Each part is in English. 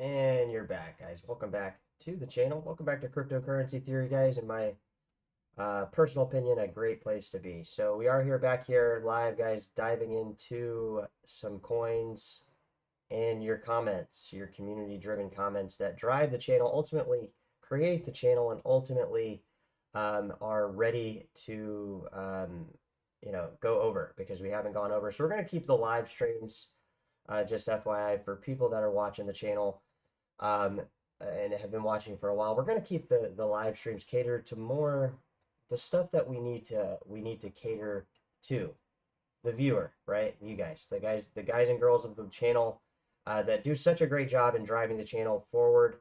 And you're back, guys. Welcome back to the channel. Welcome back to Cryptocurrency Theory, guys. In my personal opinion, a great place to be. So we are back here live, guys, diving into some coins and your comments, your community-driven comments that drive the channel, ultimately create the channel, and ultimately are ready to go over, because we haven't gone over. So we're going to keep the live streams, just FYI, for people that are watching the channel and have been watching for a while. We're going to keep the live streams catered to more the stuff that we need to cater to the viewer, right? You guys, the guys and girls of the channel that do such a great job in driving the channel forward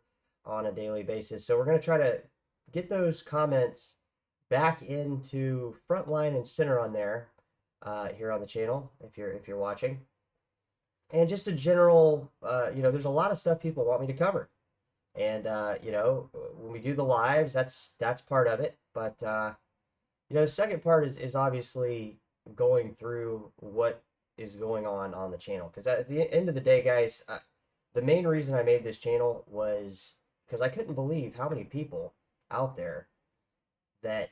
on a daily basis. So we're going to try to get those comments back into front line and center on there here on the channel if you're watching. And just a general, there's a lot of stuff people want me to cover. And, when we do the lives, that's part of it. But, the second part is obviously going through what is going on the channel. Because at the end of the day, guys, the main reason I made this channel was because I couldn't believe how many people out there that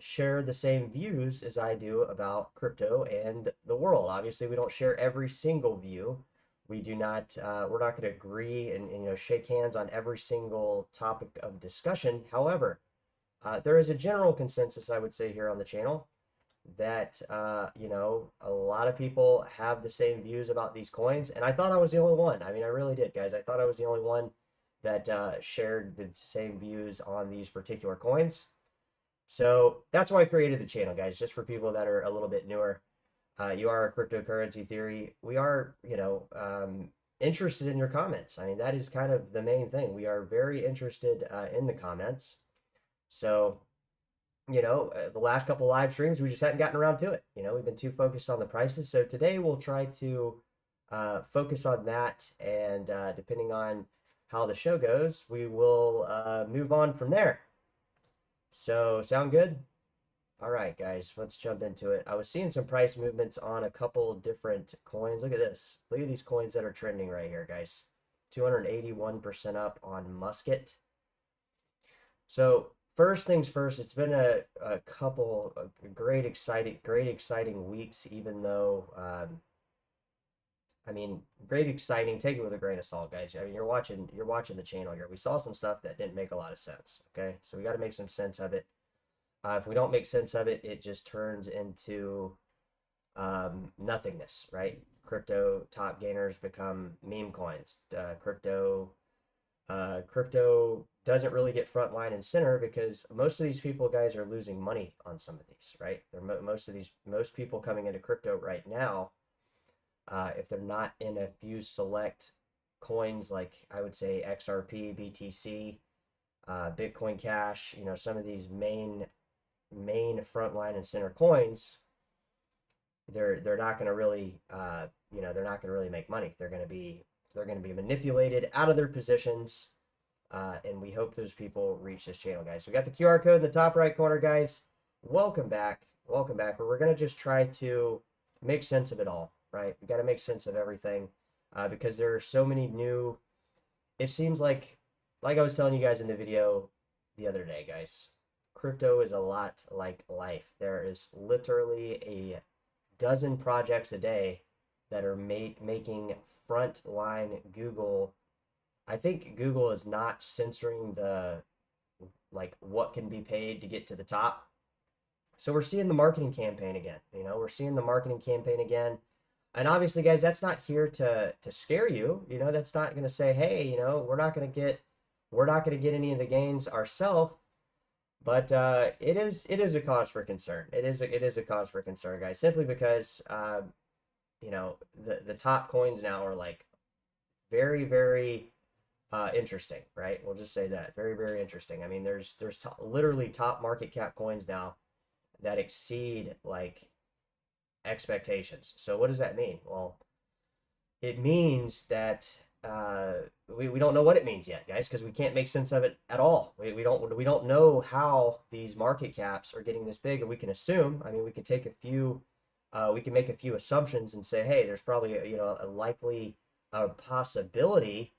share the same views as I do about crypto and the world. Obviously, we don't share every single view. We do not, we're not going to agree and shake hands on every single topic of discussion. However, there is a general consensus, I would say, here on the channel that, a lot of people have the same views about these coins. And I thought I was the only one. I mean, I really did, guys. I thought I was the only one that shared the same views on these particular coins. So that's why I created the channel, guys, just for people that are a little bit newer. You are a Cryptocurrency Theory. We are, interested in your comments. I mean, that is kind of the main thing. We are very interested in the comments. So, the last couple live streams, we just hadn't gotten around to it. We've been too focused on the prices. So today we'll try to focus on that. And depending on how the show goes, we will move on from there. So, sound good? All right, guys, let's jump into it. I was seeing some price movements on a couple different coins. Look at this. Look at these coins that are trending right here, guys. 281% up on Musket. So, first things first, it's been a couple of great exciting weeks, even though, great exciting. Take it with a grain of salt, guys. I mean, you're watching the channel here. We saw some stuff that didn't make a lot of sense. Okay, so we got to make some sense of it. If we don't make sense of it, it just turns into nothingness, right? Crypto top gainers become meme coins. Crypto doesn't really get front line and center because most of these people, guys, are losing money on some of these, right? Most people coming into crypto right now, if they're not in a few select coins like I would say XRP, BTC, Bitcoin Cash, some of these main frontline and center coins, they're not going to really they're not going to really make money. They're going to be manipulated out of their positions, and we hope those people reach this channel, guys. So we got the QR code in the top right corner, guys. Welcome back. We're going to just try to make sense of it all, right? We got to make sense of everything because there are so many new, it seems like I was telling you guys in the video the other day, guys, crypto is a lot like life. There is literally a dozen projects a day that are making frontline Google. I think Google is not censoring the what can be paid to get to the top. So we're seeing the marketing campaign again. We're seeing the marketing campaign again. And obviously, guys, that's not here to scare you. That's not going to say, hey, we're not going to get any of the gains ourselves. But it is a cause for concern. It is a cause for concern, guys, simply because you know, the top coins now are like very interesting, right? We'll just say that very interesting. I mean, there's literally top market cap coins now that exceed like expectations. So what does that mean? Well, it means that we don't know what it means yet, guys, because we can't make sense of it at all. We don't know how these market caps are getting this big, and we can assume. I mean, we can take a few, we can make a few assumptions and say, hey, there's probably a likely possibility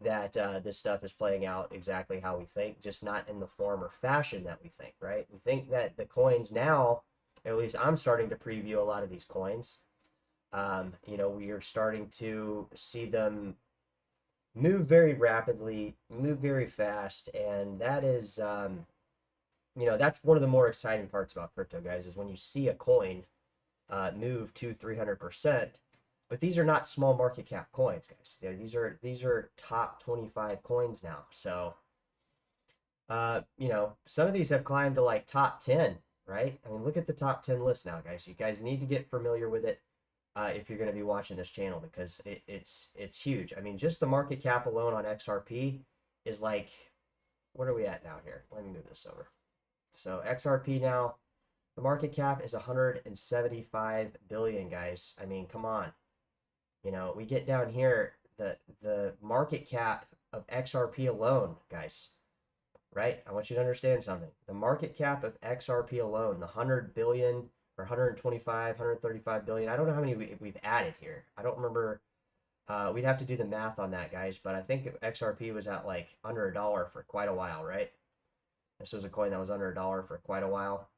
that this stuff is playing out exactly how we think, just not in the form or fashion that we think. Right? We think that the coins now, at least I'm starting to preview a lot of these coins. We are starting to see them move very rapidly, move very fast, and that is, that's one of the more exciting parts about crypto, guys, is when you see a coin move to 300%. But these are not small market cap coins, guys. These are top 25 coins now. So, some of these have climbed to like top 10, right? I mean, look at the top 10 list now, guys. You guys need to get familiar with it. If you're going to be watching this channel, because it's huge. I mean, just the market cap alone on XRP is like, what are we at now here? Let me move this over. So XRP now, the market cap is 175 billion, guys. I mean, come on. We get down here, the market cap of XRP alone, guys, right? I want you to understand something. The market cap of XRP alone, the 100 billion or 125, 135 billion. I don't know how many we've added here. I don't remember. We'd have to do the math on that, guys. But I think XRP was at like under $1 for quite a while, right? This was a coin that was under $1 for quite a while.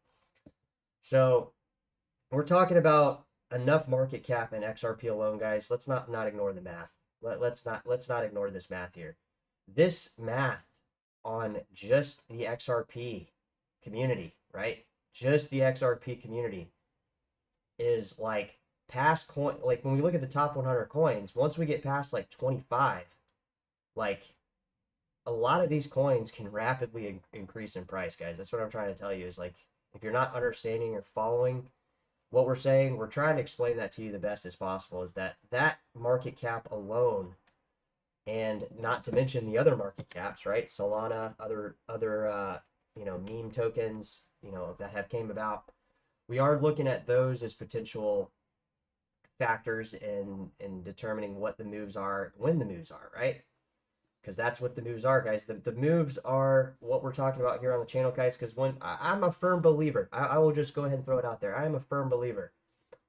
So we're talking about enough market cap in XRP alone, guys. Let's not ignore the math. Let's not ignore this math here. This math on just the XRP community, right? Just the XRP community is like past coin. Like when we look at the top 100 coins, once we get past like 25, like a lot of these coins can rapidly increase in price, guys. That's what I'm trying to tell you, is like, if you're not understanding or following what we're saying, we're trying to explain that to you the best as possible, is that market cap alone, and not to mention the other market caps, right? Solana, other meme tokens, that have came about. We are looking at those as potential factors in determining what the moves are, when the moves are, right? Because that's what the moves are, guys. The moves are what we're talking about here on the channel, guys, because I'm a firm believer. I will just go ahead and throw it out there. I am a firm believer.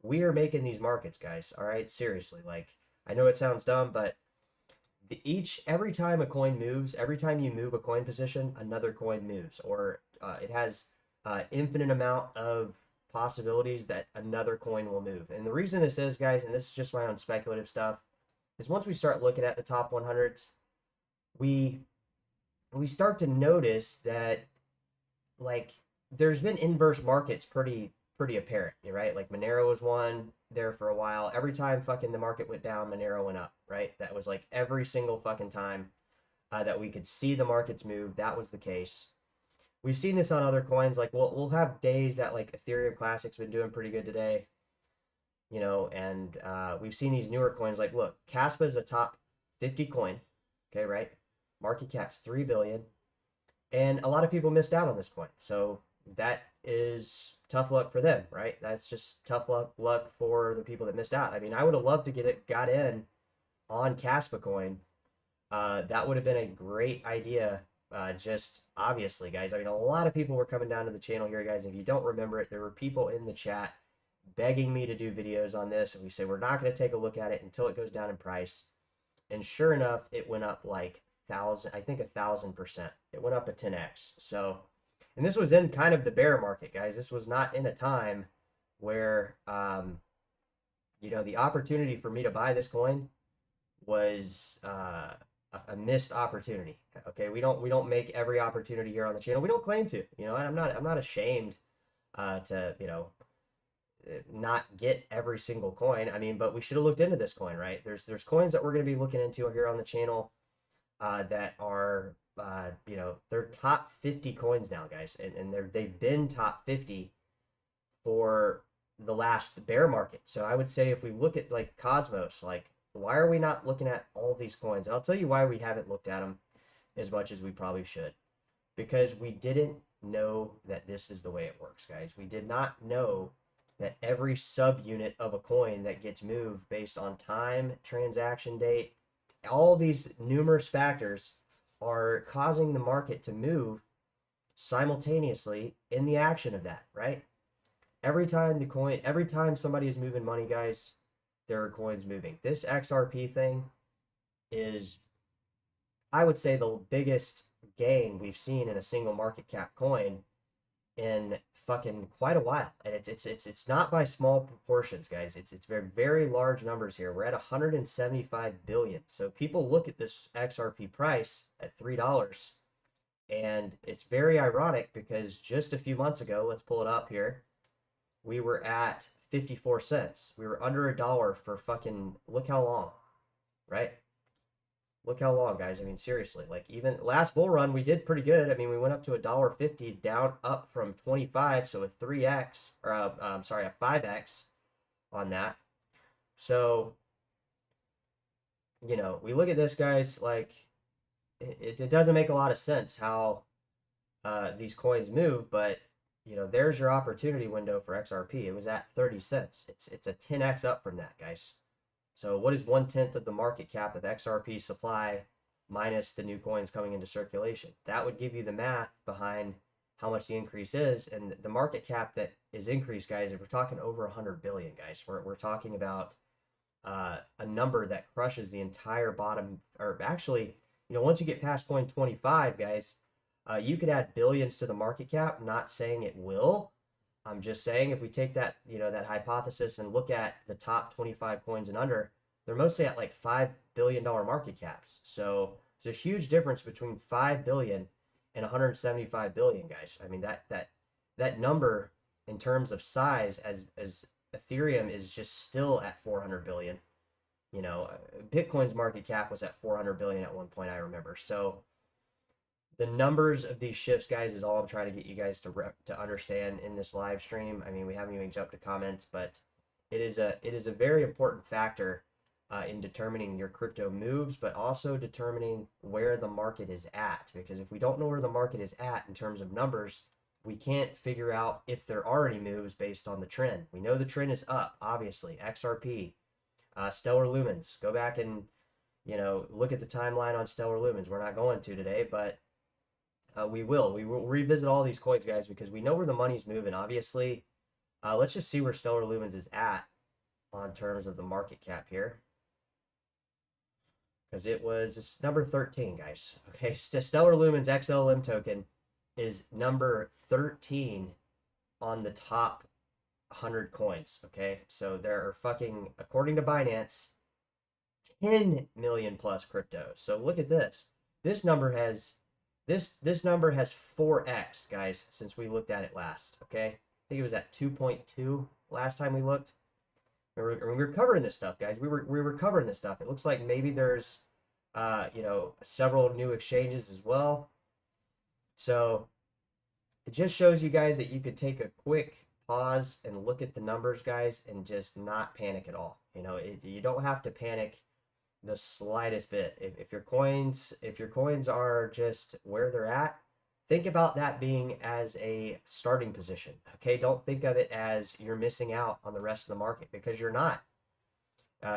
We are making these markets, guys, all right? Seriously. Like, I know it sounds dumb, but every time a coin moves, every time you move a coin position, another coin moves, or it has infinite amount of possibilities that another coin will move. And the reason this is, guys, and this is just my own speculative stuff, is once we start looking at the top 100s, we start to notice that, like, there's been inverse markets pretty apparent, right? Like Monero was one there for a while. Every time fucking the market went down, Monero went up, right? That was like every single fucking time that we could see the markets move, that was the case. We've seen this on other coins. Like we'll have days that like Ethereum Classic's been doing pretty good today, and we've seen these newer coins. Like, look, Caspa is a top 50 coin, okay, right? Market cap's 3 billion, and a lot of people missed out on this coin. So that is tough luck for them, right? That's just tough luck for the people that missed out. I mean, I would have loved to got in on Caspa coin. That would have been a great idea. Just obviously, guys, I mean, a lot of people were coming down to the channel here, guys. If you don't remember it, there were people in the chat begging me to do videos on this, and we say we're not going to take a look at it until it goes down in price. And sure enough, it went up like 1,000%. It went up a 10x. So, and this was in kind of the bear market, guys. This was not in a time where the opportunity for me to buy this coin was a missed opportunity. Okay, we don't make every opportunity here on the channel. We don't claim to. And I'm not ashamed to not get every single coin. I mean, but we should have looked into this coin, right? There's coins that we're going to be looking into here on the channel that are you know, they're top 50 coins now, guys, and they've been top 50 for the last bear market. So I would say if we look at like Cosmos, like why are we not looking at all these coins? And I'll tell you why we haven't looked at them as much as we probably should. Because we didn't know that this is the way it works, guys. We did not know that every subunit of a coin that gets moved based on time, transaction date, all these numerous factors are causing the market to move simultaneously in the action of that, right? Every time somebody is moving money, guys, there are coins moving. This XRP thing is, I would say, the biggest gain we've seen in a single market cap coin in fucking quite a while, and it's not by small proportions, guys. It's very large numbers here. We're at 175 billion. So people look at this XRP price at $3, and it's very ironic because just a few months ago, let's pull it up here, we were at 54 cents. We were under $1 for fucking, look how long, right? Look how long, guys. I mean, seriously, like even last bull run, we did pretty good. I mean, we went up to $1.50, down up from 25, so a 3x, or I'm sorry, a 5x on that. So, you know, we look at this, guys, like it doesn't make a lot of sense how these coins move, but you know, there's your opportunity window for XRP. It was at 30 cents. It's a 10x up from that, guys. So what is 1/10 of the market cap of XRP supply minus the new coins coming into circulation? That would give you the math behind how much the increase is. And the market cap that is increased, guys, if we're talking over 100 billion, guys, we're talking about a number that crushes the entire bottom, or actually, you know, once you get past coin 25, guys, you could add billions to the market cap. Not saying it will. I'm just saying if we take that, you know, that hypothesis and look at the top 25 coins and under, they're mostly at like $5 billion market caps. So there's a huge difference between 5 billion and 175 billion, guys. I mean, that number in terms of size, as Ethereum is just still at 400 billion. You know, Bitcoin's market cap was at 400 billion at one point, I remember. So the numbers of these shifts, guys, is all I'm trying to get you guys to understand in this live stream. I mean, we haven't even jumped to comments, but it is a very important factor in determining your crypto moves, but also determining where the market is at. Because if we don't know where the market is at in terms of numbers, we can't figure out if there are any moves based on the trend. We know the trend is up, obviously. XRP, Stellar Lumens. Go back and, you know, look at the timeline on Stellar Lumens. We're not going to today, but we will revisit all these coins, guys, because we know where the money's moving. Obviously, let's just see where Stellar Lumens is at on terms of the market cap here, because it's number 13, guys. Okay, Stellar Lumens XLM token is number 13 on the top 100 coins. Okay, so there are fucking, according to Binance, 10 million plus cryptos. So look at this. This number has 4x, guys, since we looked at it last. Okay, I think it was at 2.2 last time we looked. We were covering this stuff, guys. We were covering this stuff. It looks like maybe there's you know, several new exchanges as well. So it just shows you guys that you could take a quick pause and look at the numbers, guys, and just not panic at all. You know, you don't have to panic the slightest bit. If your coins are just where they're at, think about that being as a starting position. Okay, don't think of it as you're missing out on the rest of the market, because you're not.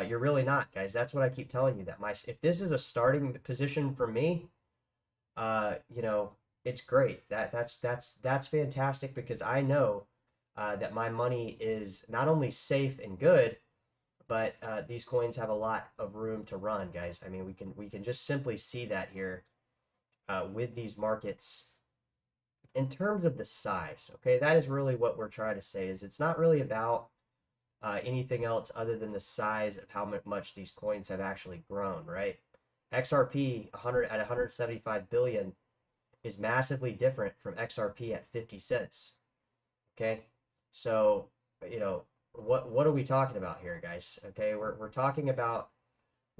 You're really not, guys. That's what I keep telling you, that if this is a starting position for me, you know, it's great. That's fantastic, because I know that my money is not only safe and good, but these coins have a lot of room to run, guys. I mean, we can just simply see that here with these markets in terms of the size. Okay, that is really what we're trying to say. Is it's not really about anything else other than the size of how much these coins have actually grown, right? XRP 175 billion is massively different from XRP at 50 cents. Okay, so you know, what are we talking about here, guys? Okay, we're talking about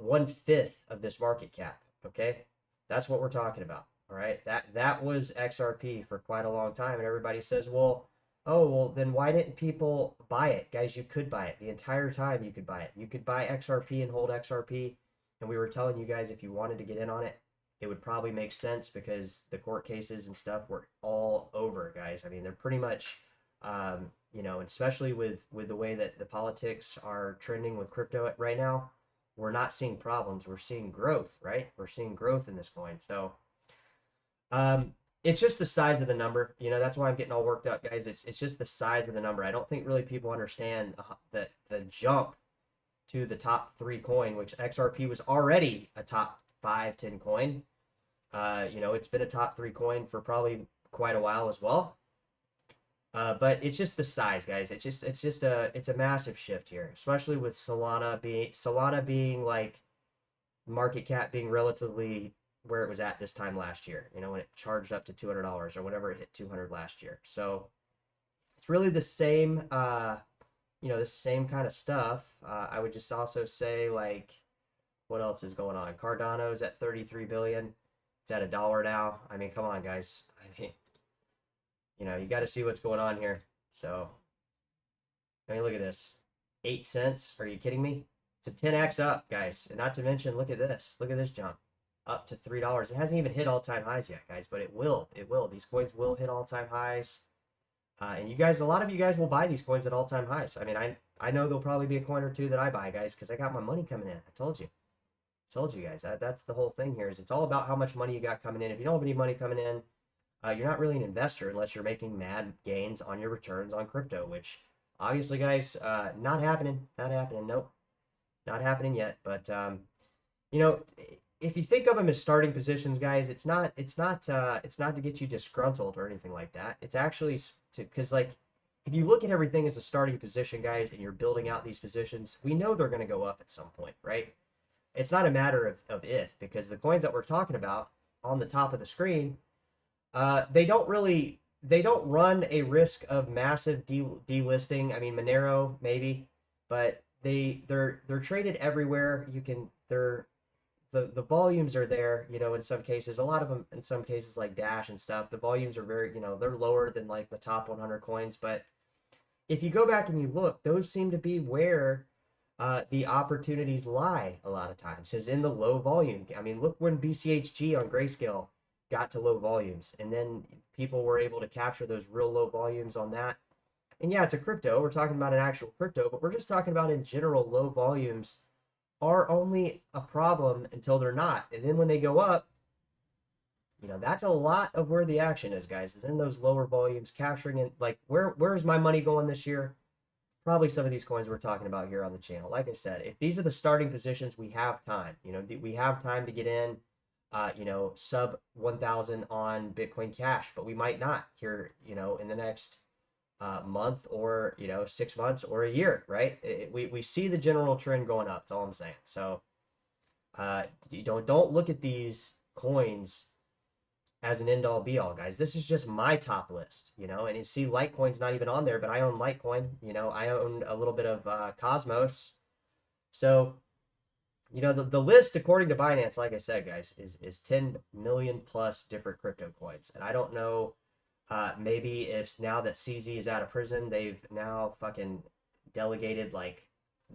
1/5 of this market cap. Okay, That's what we're talking about. All right. That was XRP for quite a long time. And everybody says, well, oh, well, then why didn't people buy it? Guys, you could buy it. The entire time you could buy it. You could buy XRP and hold XRP. And we were telling you guys if you wanted to get in on it, it would probably make sense because the court cases and stuff were all over, guys. I mean, they're pretty much, you know, especially with the way that the politics are trending with crypto right now, we're not seeing problems. We're seeing growth, right? We're seeing growth in this coin. So it's just the size of the number. You know, that's why I'm getting all worked up, guys. It's just the size of the number. I don't think really people understand that the jump to the top 3 coin, which XRP was already a top 5, 10 coin. You know, it's been a top 3 coin for probably quite a while as well. But it's just the size, guys. It's a massive shift here, especially with Solana being like market cap being relatively where it was at this time last year. You know, when it charged up to $200 or whenever it hit 200 last year. So it's really the same, you know, the same kind of stuff. I would just also say, like, what else is going on? Cardano's at 33 billion. It's at $1 now. I mean, come on, guys. I mean, you know, you got to see what's going on here. So, I mean, look at this. 8 cents. Are you kidding me? It's a 10x up, guys. And not to mention, look at this. Look at this jump. Up to $3. It hasn't even hit all-time highs yet, guys, but it will. It will. These coins will hit all-time highs. And you guys, a lot of you guys will buy these coins at all-time highs. I mean, I know there'll probably be a coin or two that I buy, guys, because I got my money coming in. I told you. Told you guys. That's the whole thing here is it's all about how much money you got coming in. If you don't have any money coming in, you're not really an investor unless you're making mad gains on your returns on crypto, which obviously, guys, not happening. Not happening. Nope. Not happening yet. But, you know, if you think of them as starting positions, guys, it's not to get you disgruntled or anything like that. It's actually because, like, if you look at everything as a starting position, guys, and you're building out these positions, we know they're going to go up at some point, right? It's not a matter of if, because the coins that we're talking about on the top of the screen, they don't run a risk of massive delisting. I mean, Monero maybe, but they're traded everywhere. The volumes are there, you know, in some cases. A lot of them, in some cases, like Dash and stuff, the volumes are very, you know, they're lower than like the top 100 coins. But if you go back and you look, those seem to be where the opportunities lie a lot of times, is in the low volume. I mean, look when BCHG on Grayscale got to low volumes, and then people were able to capture those real low volumes on that. And yeah, it's a crypto. We're talking about an actual crypto, but we're just talking about in general low volumes are only a problem until they're not. And then when they go up, you know, that's a lot of where the action is, guys, is in those lower volumes, capturing it. Like, where's my money going this year? Probably some of these coins we're talking about here on the channel. Like I said, if these are the starting positions, we have time. You know, we have time to get in, you know, sub 1,000 on Bitcoin Cash, but we might not here, you know, in the next month or, you know, 6 months or a year, right? We see the general trend going up. That's all I'm saying. So you don't look at these coins as an end all be all, guys. This is just my top list, you know, and you see Litecoin's not even on there, but I own Litecoin, you know, I own a little bit of Cosmos. So, you know, the list, according to Binance, like I said, guys, is 10 million plus different crypto coins. And I don't know, maybe if now that CZ is out of prison, they've now fucking delegated like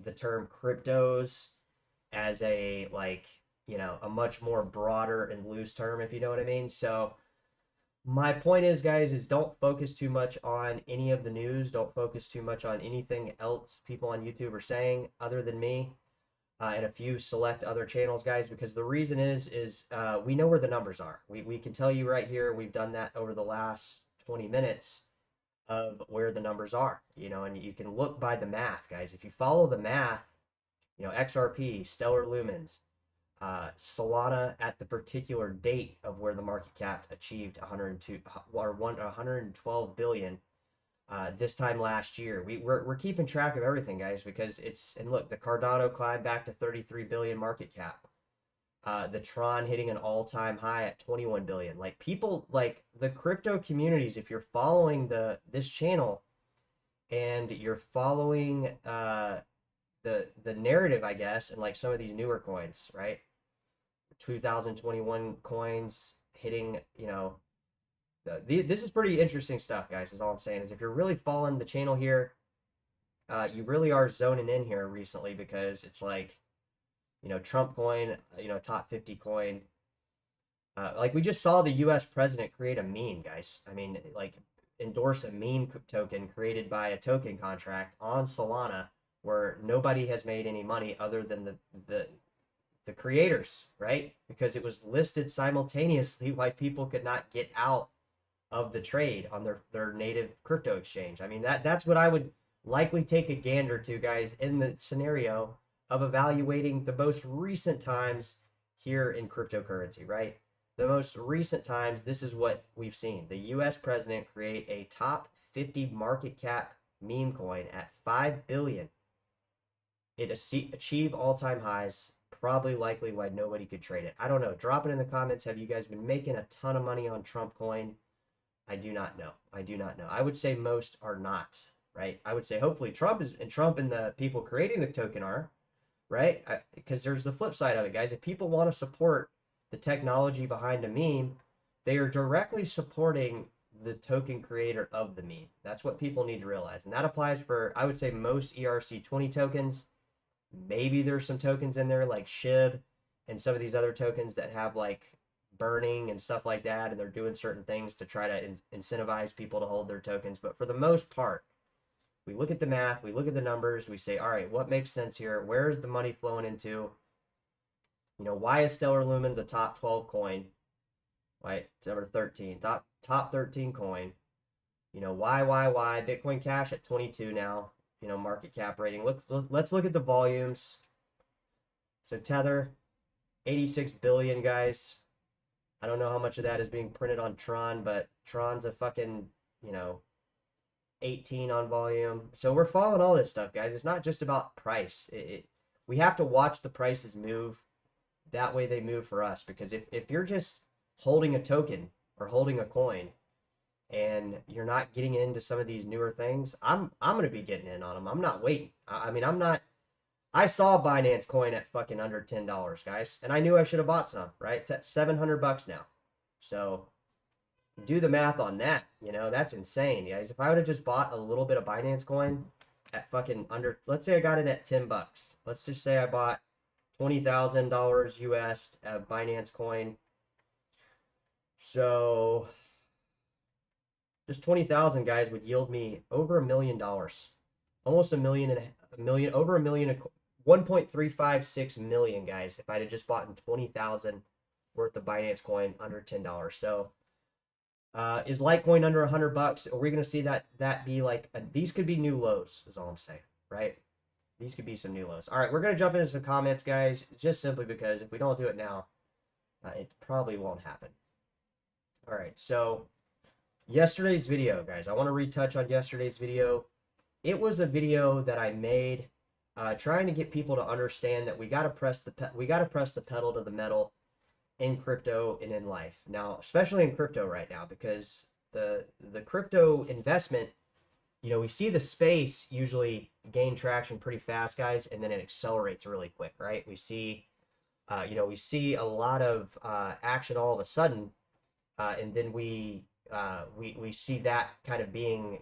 the term cryptos as a, like, you know, a much more broader and loose term, if you know what I mean. So my point is, guys, is don't focus too much on any of the news. Don't focus too much on anything else people on YouTube are saying other than me and a few select other channels, guys, because the reason is we know where the numbers are. We can tell you right here, we've done that over the last 20 minutes of where the numbers are, you know, and you can look by the math, guys. If you follow the math, you know, XRP, Stellar Lumens, Solana at the particular date of where the market cap achieved 112 billion this time last year. We're keeping track of everything, guys, because it's, and look, the Cardano climbed back to 33 billion market cap. The Tron hitting an all-time high at 21 billion. Like, people, like the crypto communities, if you're following this channel and you're following the narrative, I guess, and like some of these newer coins, right? 2021 coins hitting, you know, this is pretty interesting stuff, guys, is all I'm saying. Is if you're really following the channel here, you really are zoning in here recently, because it's like, you know, Trump coin, you know, top 50 coin. Like we just saw the US president create a meme, guys. I mean, like endorse a meme token created by a token contract on Solana, where nobody has made any money other than the creators, right? Because it was listed simultaneously why people could not get out of the trade on their native crypto exchange. I mean, that's what I would likely take a gander to, guys, in the scenario of evaluating the most recent times here in cryptocurrency, right? The most recent times, this is what we've seen. The US president create a top 50 market cap meme coin at 5 billion. It achieve all-time highs, probably likely why nobody could trade it. I don't know. Drop it in the comments. Have you guys been making a ton of money on Trump coin? I do not know. I do not know. I would say most are not, right? I would say hopefully Trump and the people creating the token are, right? Because there's the flip side of it, guys. If people want to support the technology behind a meme, they are directly supporting the token creator of the meme. That's what people need to realize. And that applies for, I would say, most ERC20 tokens. Maybe there's some tokens in there like SHIB and some of these other tokens that have like burning and stuff like that, and they're doing certain things to try to incentivize people to hold their tokens. But for the most part, we look at the math, we look at the numbers, we say, all right, what makes sense here? Where is the money flowing into? You know, why is Stellar Lumens a top 12 coin? Right, it's number 13, top 13 coin. You know, why? Bitcoin Cash at 22 now. You know, market cap rating. Let's look at the volumes. So Tether, 86 billion, guys. I don't know how much of that is being printed on Tron, but Tron's a fucking, you know, 18 on volume. So we're following all this stuff, guys. It's not just about price. We have to watch the prices move. That way they move for us. Because if you're just holding a token or holding a coin and you're not getting into some of these newer things, I'm going to be getting in on them. I'm not waiting. I mean, I saw Binance coin at fucking under $10, guys, and I knew I should have bought some, right? It's at $700 now. So do the math on that. You know, that's insane, guys. If I would have just bought a little bit of Binance coin at fucking under, let's say I got it at $10. Let's just say I bought $20,000 US of Binance coin. So just 20,000, guys, would yield me over $1 million, almost a million, over a million, 1.356 million, guys, if I'd have just bought 20,000 worth of Binance coin under $10. So is Litecoin under $100? Are we going to see that be like these could be new lows, is all I'm saying, right? These could be some new lows. All right, we're going to jump into some comments, guys, just simply because if we don't do it now, it probably won't happen. All right, so yesterday's video, guys, I want to retouch on yesterday's video. It was a video that I made trying to get people to understand that we got to press the pedal to the metal in crypto and in life. Now, especially in crypto right now, because the crypto investment, you know, we see the space usually gain traction pretty fast, guys, and then it accelerates really quick, right? We see, you know, we see a lot of action all of a sudden, and then we see that kind of being,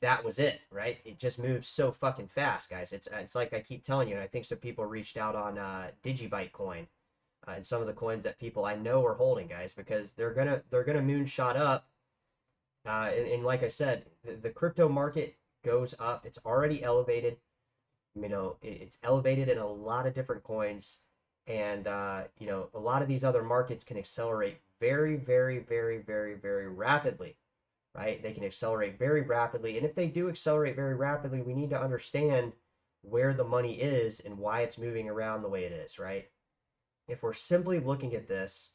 that was it, right? It just moves so fucking fast, guys. It's like I keep telling you, and I think some people reached out on Digibyte coin and some of the coins that people I know are holding, guys, because they're gonna moonshot up. And like I said, the crypto market goes up. It's already elevated. You know, it's elevated in a lot of different coins, and you know, a lot of these other markets can accelerate very, very, very, very, very rapidly. Right? They can accelerate very rapidly. And if they do accelerate very rapidly, we need to understand where the money is and why it's moving around the way it is, right? If we're simply looking at this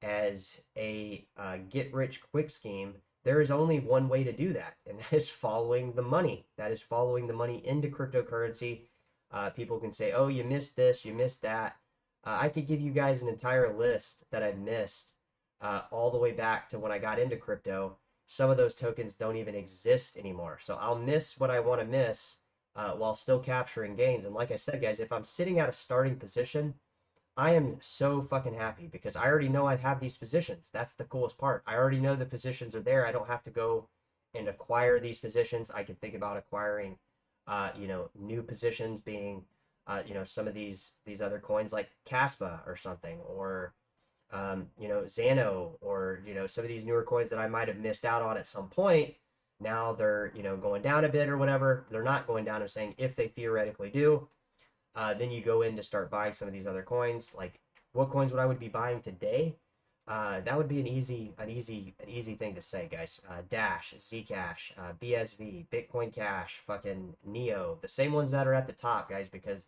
as a get-rich-quick scheme, there is only one way to do that, and that is following the money. That is following the money into cryptocurrency. People can say, oh, you missed this, you missed that. I could give you guys an entire list that I've missed all the way back to when I got into crypto. Some of those tokens don't even exist anymore. So I'll miss what I want to miss while still capturing gains. And like I said, guys, if I'm sitting at a starting position, I am so fucking happy because I already know I have these positions. That's the coolest part. I already know the positions are there. I don't have to go and acquire these positions. I can think about acquiring, new positions being, some of these other coins like Caspa or something, or Xano, or some of these newer coins that I might have missed out on at some point. Now they're going down a bit or whatever. They're not going down. I'm saying if they theoretically do, then you go in to start buying some of these other coins. Like, what coins would I would be buying today? That would be an easy thing to say, guys. Dash, Zcash, BSV, Bitcoin Cash, fucking Neo, the same ones that are at the top, guys. Because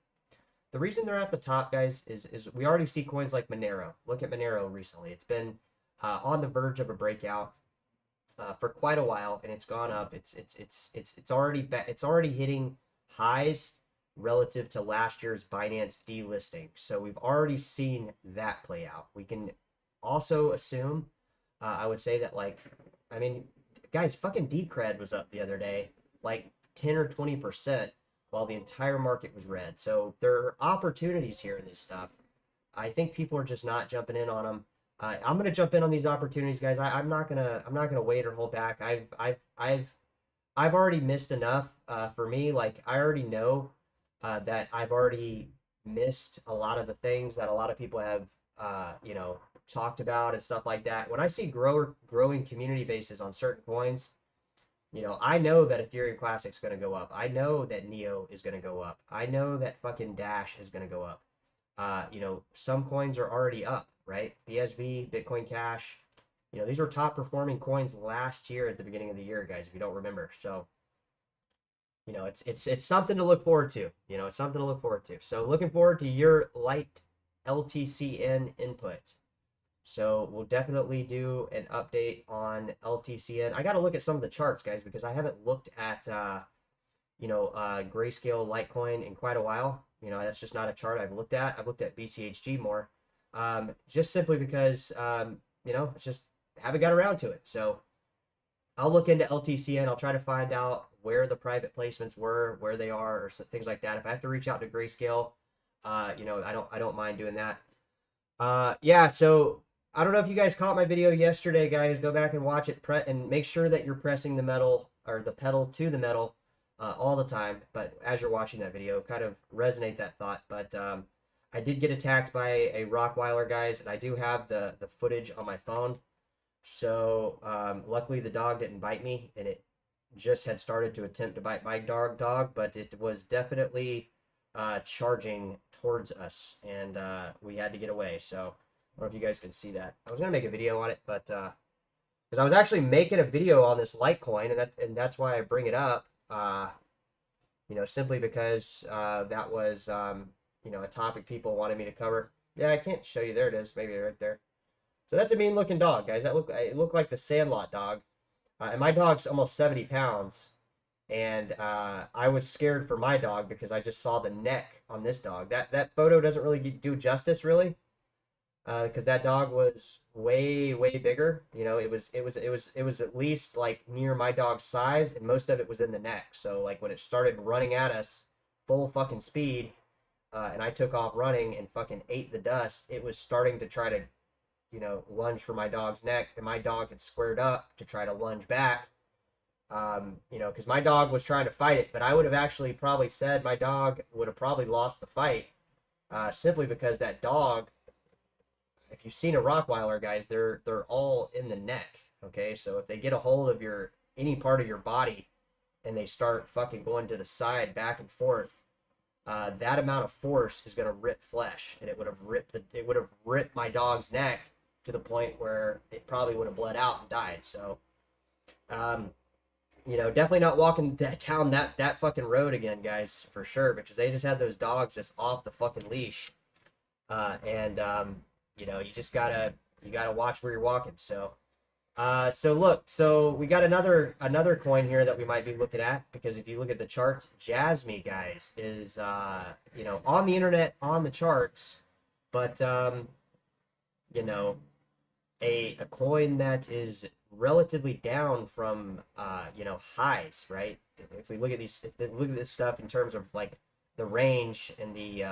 the reason they're at the top, guys, is we already see coins like Monero. Look at Monero recently. It's been on the verge of a breakout for quite a while, and it's gone up. It's already hitting highs relative to last year's Binance delisting. So we've already seen that play out. We can also assume, I would say that, like, I mean, guys, fucking Decred was up the other day, like 10 or 20%, while the entire market was red. So there are opportunities here in this stuff. I think people are just not jumping in on them. I'm gonna jump in on these opportunities, guys. I'm not gonna wait or hold back. I've already missed enough. For me, like, I already know that I've already missed a lot of the things that a lot of people have, talked about and stuff like that. When I see growing community bases on certain coins, I know that Ethereum Classic is going to go up. I know that Neo is going to go up. I know that fucking Dash is going to go up. Some coins are already up, right? BSV, Bitcoin Cash. These were top performing coins last year at the beginning of the year, guys, if you don't remember. So, it's something to look forward to. It's something to look forward to. So looking forward to your light LTCN input. So we'll definitely do an update on LTCN. I got to look at some of the charts, guys, because I haven't looked at, Grayscale Litecoin in quite a while. That's just not a chart I've looked at. I've looked at BCHG more, just simply because, it's just haven't got around to it. So I'll look into LTCN. I'll try to find out where the private placements were, where they are, or things like that. If I have to reach out to Grayscale, I don't mind doing that. Yeah. So I don't know if you guys caught my video yesterday, guys. Go back and watch it. And make sure that you're pressing the metal, or the pedal to the metal, all the time. But as you're watching that video, kind of resonate that thought. But I did get attacked by a Rottweiler, guys, and I do have the footage on my phone. So luckily the dog didn't bite me, and it just had started to attempt to bite my dog, but it was definitely charging towards us, and we had to get away. So I don't know if you guys can see that. I was gonna make a video on it, but because I was actually making a video on this Litecoin, and that's why I bring it up. Simply because that was a topic people wanted me to cover. Yeah, I can't show you. There it is. Maybe right there. So that's a mean looking dog, guys. It looked like the Sandlot dog. And my dog's almost 70 pounds. And I was scared for my dog because I just saw the neck on this dog. That photo doesn't really do justice, really. Because that dog was way, way bigger. It was at least like near my dog's size, and most of it was in the neck. So like when it started running at us full fucking speed, and I took off running and fucking ate the dust, it was starting to try to lunge for my dog's neck, and my dog had squared up to try to lunge back. Because my dog was trying to fight it, but I would have actually probably said my dog would have probably lost the fight, simply because that dog, if you've seen a Rottweiler, guys, they're all in the neck. Okay, so if they get a hold of any part of your body, and they start fucking going to the side, back and forth, that amount of force is going to rip flesh, and it would have ripped my dog's neck to the point where it probably would have bled out and died. So, definitely not walking down that fucking road again, guys, for sure, because they just had those dogs just off the fucking leash, and you just gotta watch where you're walking. So, so we got another coin here that we might be looking at, because if you look at the charts, Jasmy, guys, is on the internet, on the charts, but a coin that is relatively down from highs, right? If we look at this stuff in terms of like the range and the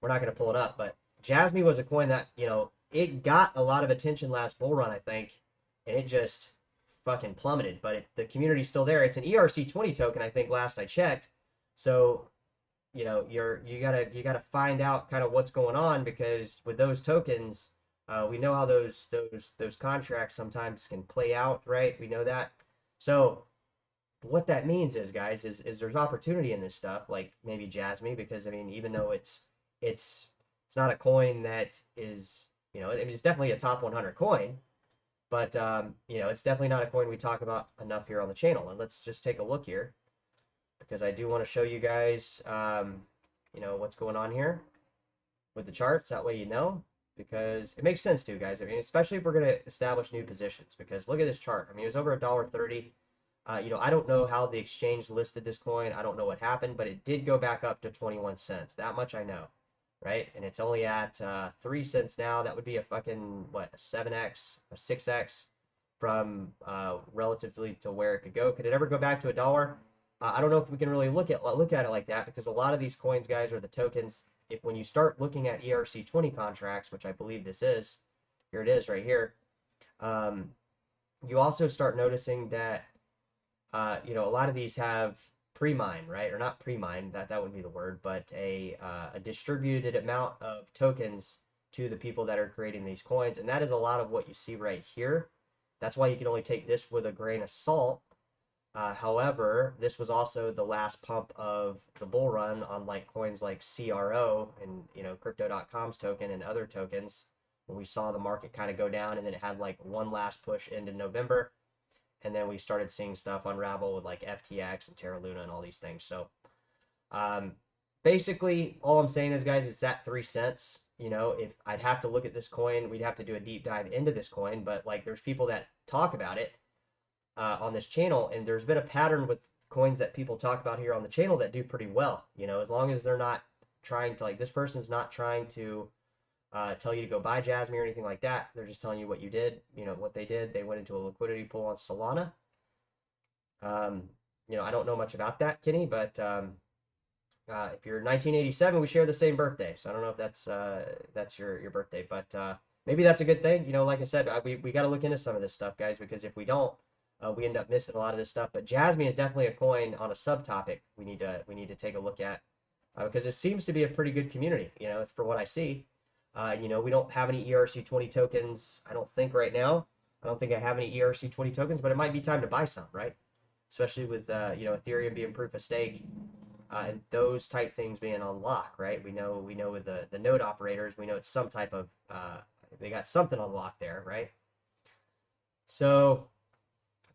we're not going to pull it up, but Jasmy was a coin that, you know, it got a lot of attention last bull run, I think, and it just fucking plummeted. But the community's still there. It's an ERC20 token, I think, last I checked. So, you know, you gotta find out kind of what's going on, because with those tokens, we know how those contracts sometimes can play out, right? We know that. So what that means is, guys, is there's opportunity in this stuff, like maybe Jasmy, because I mean, even though it's not a coin that is, you know, I mean, it's definitely a top 100 coin, but you know, it's definitely not a coin we talk about enough here on the channel. And let's just take a look here, because I do want to show you guys, you know, what's going on here with the charts. That way, you know, because it makes sense to, guys. I mean, especially if we're going to establish new positions, because look at this chart. I mean, it was over $1.30. You know, I don't know how the exchange listed this coin. I don't know what happened, but it did go back up to 21 cents. That much I know, right? And it's only at 3 cents now. That would be a fucking, what, a 7x, a 6x from relatively to where it could go. Could it ever go back to $1? I don't know if we can really look at it like that, because a lot of these coins, guys, are the tokens. If when you start looking at ERC20 contracts, which I believe this is, here it is right here, you also start noticing that you know, a lot of these have pre-mine, right? Or not pre-mine, that wouldn't be the word, but a distributed amount of tokens to the people that are creating these coins. And that is a lot of what you see right here. That's why you can only take this with a grain of salt. However, this was also the last pump of the bull run on like coins like CRO and, you know, Crypto.com's token and other tokens, when we saw the market kind of go down, and then it had like one last push into November. And then we started seeing stuff unravel with like FTX and Terra Luna and all these things. So basically, all I'm saying is, guys, it's that 3 cents. You know, if I'd have to look at this coin, we'd have to do a deep dive into this coin. But like, there's people that talk about it on this channel, and there's been a pattern with coins that people talk about here on the channel that do pretty well. You know, as long as they're not trying to, like, this person's not trying to tell you to go buy Jasmy or anything like that. They're just telling you what you did, you know, what they did. They went into a liquidity pool on Solana. You know, I don't know much about that, Kenny, but if you're 1987, we share the same birthday. So I don't know if that's your birthday, but maybe that's a good thing. You know, like I said, we got to look into some of this stuff, guys, because if we don't, we end up missing a lot of this stuff. But Jasmy is definitely a coin on a subtopic we need to take a look at, because it seems to be a pretty good community, you know, for what I see. You know, we don't have any ERC20 tokens, I don't think, right now. I don't think I have any ERC20 tokens, but it might be time to buy some, right? Especially with, you know, Ethereum being proof of stake, and those type things being on lock, right? We know with the node operators, we know it's some type of, they got something on lock there, right? So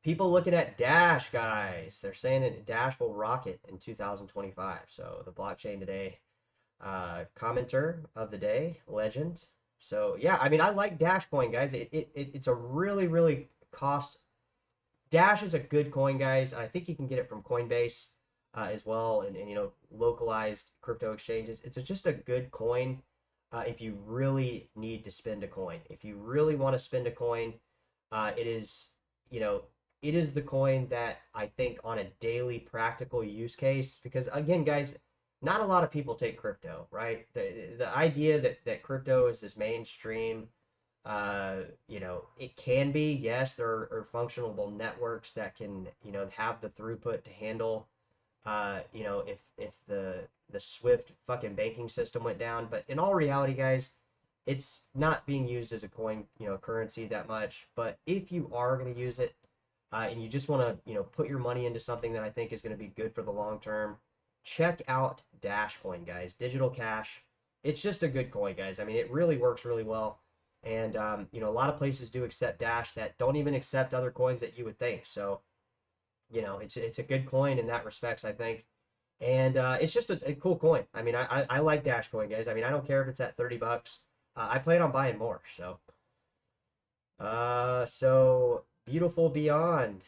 people looking at Dash, guys, they're saying that Dash will rocket in 2025. So the blockchain today commenter of the day, legend. So yeah, I mean, I like Dash coin, guys. It's a really cost. Dash is a good coin, guys. I think you can get it from Coinbase as well, and you know, localized crypto exchanges. It's just a good coin if you really need to spend a coin. If you really want to spend a coin, it is, you know, it is the coin that I think on a daily practical use case, because again, guys, not a lot of people take crypto, right? The idea that crypto is this mainstream, you know, it can be, yes, there are functional networks that can, you know, have the throughput to handle, you know, if the Swift fucking banking system went down. But in all reality, guys, it's not being used as a coin, you know, currency that much. But if you are going to use it, and you just want to, you know, put your money into something that I think is going to be good for the long term, check out Dash coin, guys. Digital cash. It's just a good coin, guys. I mean, it really works really well. And, you know, a lot of places do accept Dash that don't even accept other coins that you would think. So, you know, it's a good coin in that respects, I think. And it's just a cool coin. I mean, I like Dash coin, guys. I mean, I don't care if it's at 30 bucks. I plan on buying more. So, Beautiful Beyond.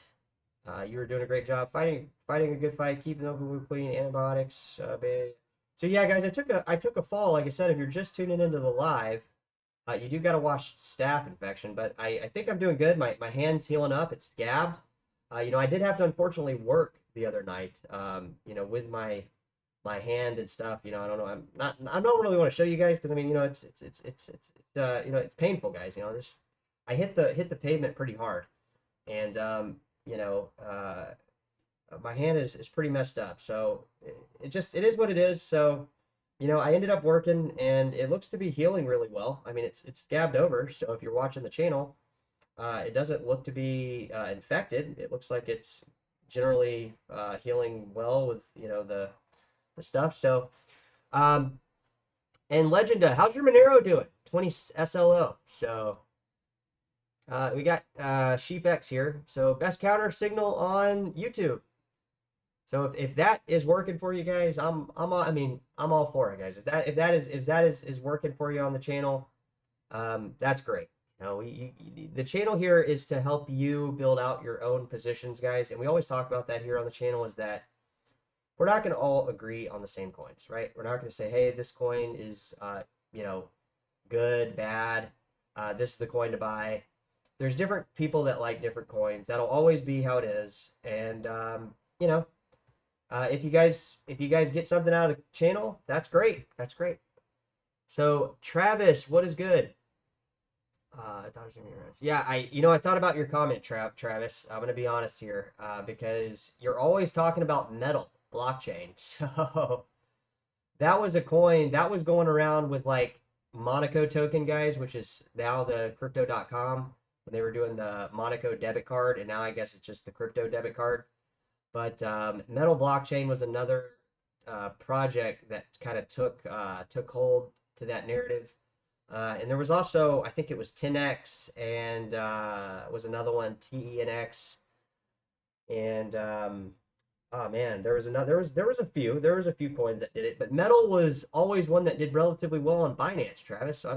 You were doing a great job fighting a good fight, keeping the open wound clean, antibiotics. So yeah, guys, I took a fall. Like I said, if you're just tuning into the live, you do got to watch staph infection, but I think I'm doing good. My hand's healing up. It's scabbed. You know, I did have to unfortunately work the other night. You know, with my my hand and stuff. You know, I don't know. I don't really want to show you guys because I mean, you know, you know, it's painful, guys. You know, this I hit the pavement pretty hard, and you know, my hand is pretty messed up. So it is what it is. So you know, I ended up working, and it looks to be healing really well. I mean, it's scabbed over. So if you're watching the channel, it doesn't look to be infected. It looks like it's generally healing well with, you know, the stuff. So, and Legenda, how's your Monero doing? 20 SLO. So, we got SheepX here. So, best counter signal on YouTube. So if that is working for you guys, I mean, I'm all for it, guys. If that is working for you on the channel, that's great. You know, the channel here is to help you build out your own positions, guys. And we always talk about that here on the channel, is that we're not going to all agree on the same coins, right? We're not going to say, hey, this coin is, you know, good, bad. This is the coin to buy. There's different people that like different coins. That'll always be how it is. And, you know, if you guys get something out of the channel, that's great. That's great. So Travis, what is good? Yeah, I thought about your comment, Travis. I'm gonna be honest here, because you're always talking about metal blockchain. So that was a coin that was going around with like Monaco token, guys, which is now the crypto.com, when they were doing the Monaco debit card, and now I guess it's just the crypto debit card. But metal blockchain was another project that kind of took hold to that narrative. And there was also, I think it was 10x, and was another one, TENX, and oh man, there was a few coins that did it, but metal was always one that did relatively well on Binance, Travis. So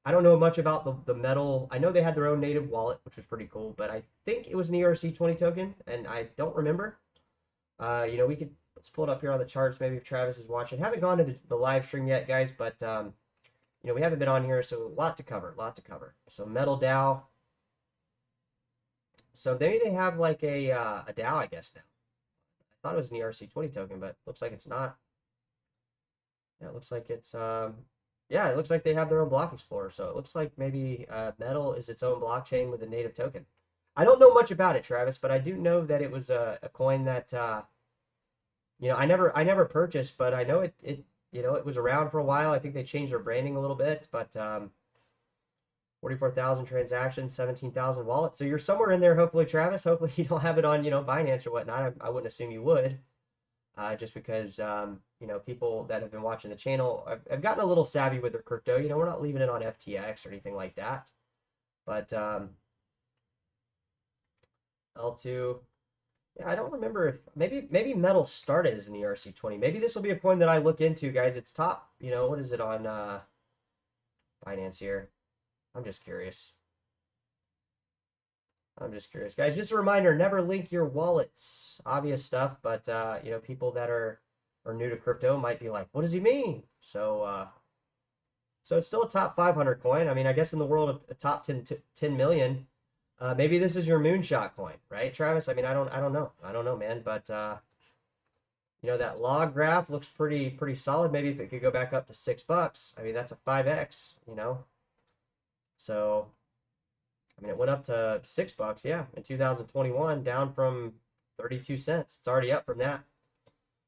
I don't know much about the metal. I know they had their own native wallet, which was pretty cool, but I think it was an ERC20 token, and I don't remember. You know, let's pull it up here on the charts, maybe if Travis is watching. Haven't gone to the live stream yet, guys, but you know, we haven't been on here, so a lot to cover. So Metal DAO. So maybe they have like a DAO, I guess now. I thought it was an ERC20 token, but looks like it's not. Yeah, it looks like it's yeah, it looks like they have their own block explorer. So it looks like maybe Metal is its own blockchain with a native token. I don't know much about it, Travis, but I do know that it was a coin that you know, I never purchased, but I know it you know, it was around for a while. I think they changed their branding a little bit, but 44,000 transactions, 17,000 wallets. So you're somewhere in there, hopefully, Travis. Hopefully you don't have it on, you know, Binance or whatnot. I wouldn't assume you would. Just because, you know, people that have been watching the channel, I've gotten a little savvy with their crypto. You know, we're not leaving it on FTX or anything like that. But L2, yeah, I don't remember if maybe Metal started as an ERC20. Maybe this will be a coin that I look into, guys. It's top, you know, what is it on Binance here? I'm just curious. Guys. Just a reminder, never link your wallets. Obvious stuff, but you know, people that are new to crypto might be like, what does he mean? So so it's still a top 500 coin. I mean, I guess in the world of a top 10 million, maybe this is your moonshot coin, right, Travis? I mean, I don't know, man, but you know, that log graph looks pretty solid. Maybe if it could go back up to $6, I mean, that's a 5x, you know. So I mean, it went up to $6, yeah, in 2021, down from 32 cents. It's already up from that.